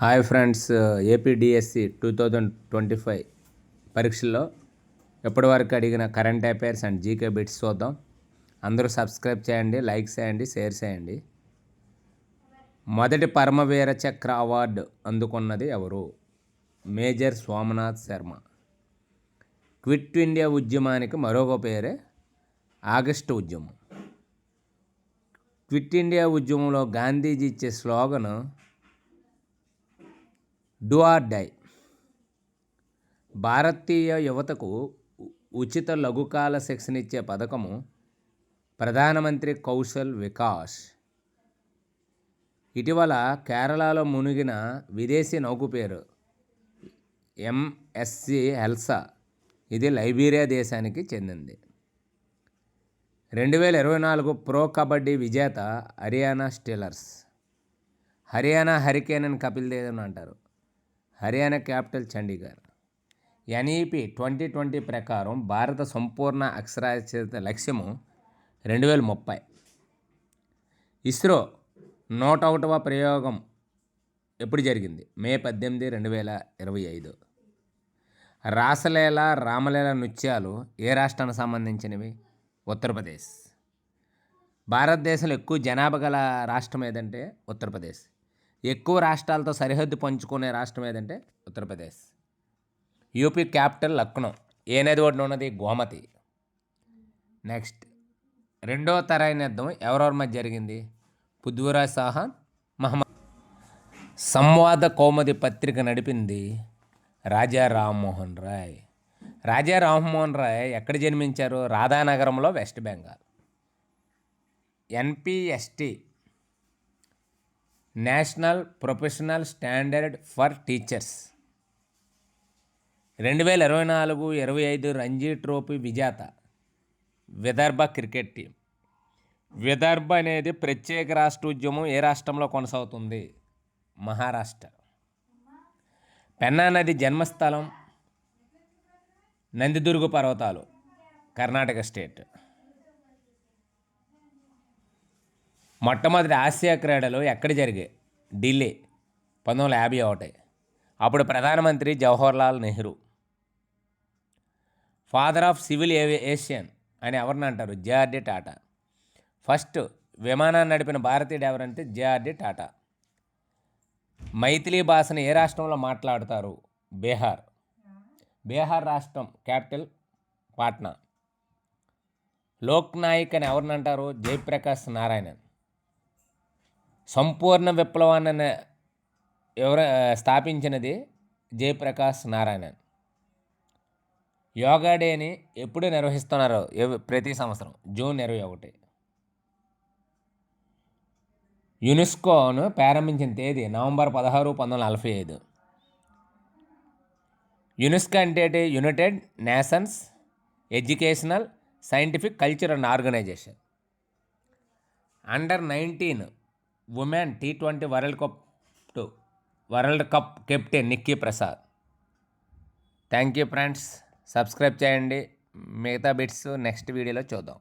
Hi friends, APDSC 2025 పరీక్షల్లో ఎప్పటివరకు అడిగిన current affairs and GK bits చూద్దాం. అందరూ సబ్స్క్రైబ్ చేయండి, లైక్ చేయండి, షేర్ చేయండి. మొదటి పరమవీర చక్ర అవార్డు అందుకున్నది ఎవరు? Major Somnath Sharma. Quit India ఉద్యమానికి మరొక పేరే ఆగస్టు ఉద్యమం. క్విట్ ఇండియా ఉద్యమంలో గాంధీజీ ఇచ్చే స్లోగను డూ ఆర్ డై. భారతీయ యువతకు ఉచిత లఘుకాల శిక్షణ ఇచ్చే పథకము ప్రధానమంత్రి కౌశల్ వికాస్. ఇటీవల కేరళలో మునిగిన విదేశీ నౌక పేరు ఎంఎస్సి ఎల్సా. ఇది లైబీరియా దేశానికి చెందింది. 2024 ప్రో కబడ్డీ విజేత హర్యానా స్టీలర్స్. హర్యానా హరికేన్ అని కపిల్ దేవ్ అని అంటారు. హర్యానా క్యాపిటల్ చండీగఢ్. ఎన్ఈపి 2020 ప్రకారం భారత సంపూర్ణ అక్షరాస్యత లక్ష్యము 2030. ఇస్రో 101వ ప్రయోగం ఎప్పుడు జరిగింది? మే 18, 2025. రాసలీల రామలీల నృత్యాలు ఏ రాష్ట్రానికి సంబంధించినవి? ఉత్తరప్రదేశ్. భారతదేశంలో ఎక్కువ జనాభా గల రాష్ట్రం ఏదంటే ఉత్తరప్రదేశ్. ఎక్కువ రాష్ట్రాలతో సరిహద్దు పంచుకునే రాష్ట్రం ఏదంటే ఉత్తరప్రదేశ్. UP capital Lucknow. ఏ నది ఒడ్డున ఉన్నది? గోమతి. నెక్స్ట్, రెండవ తరాయిన యుద్ధం ఎవరెవరి మధ్య జరిగింది? పృథ్వీరాజ్ చౌహాన్, మహమ్మద్. సంవాద కౌముది పత్రిక నడిపింది రాజా రామ్మోహన్ రాయ్. రాజా రామ్మోహన్ రాయ్ ఎక్కడ జన్మించారు? రాధానగరంలో, west Bengal. NPST national professional standard for teachers 2024-25 Ranji trophy విజేత విదర్భ క్రికెట్ టీం. విదర్భ అనేది ప్రత్యేక రాష్ట్ర ఉద్యమం ఏ రాష్ట్రంలో కొనసాగుతుంది? మహారాష్ట్ర. పెన్నా నది జన్మస్థలం నందిదుర్గ పర్వతాలు, కర్ణాటక స్టేట్. మొట్టమొదటి ఆసియా క్రీడలు ఎక్కడ జరిగాయి? ఢిల్లీ, 1951. అప్పుడు ప్రధానమంత్రి Jawaharlal Nehru. Father of civil aviation అని ఎవరిని అంటారు? జేఆర్డి టాటా. ఫస్ట్ విమానాన్ని నడిపిన భారతీయుడు ఎవరంటే జేఆర్డి టాటా. మైథిలీ భాషను ఏ రాష్ట్రంలో మాట్లాడతారు? బీహార్. బీహార్ రాష్ట్రం క్యాపిటల్ పాట్నా. లోక్ నాయక్ అని ఎవరిని అంటారు? జయప్రకాష్ నారాయణన్. సంపూర్ణ విప్లవాన్ని ఎవరు స్థాపించినది? జయప్రకాష్ నారాయణన్. యోగా డేని ఎప్పుడు నిర్వహిస్తున్నారు? ప్రతి సంవత్సరం జూన్ 21. యునెస్కోను ప్రారంభించిన తేదీ నవంబర్ 16, 1945. యునెస్కో అంటే united nations educational, scientific, culture and organisation. Under nineteen women T20 world cup captain Nikki Prasad. Thank you friends, subscribe చేయండి. మిగతా బిట్స్ నెక్స్ట్ వీడియోలో చూద్దాం.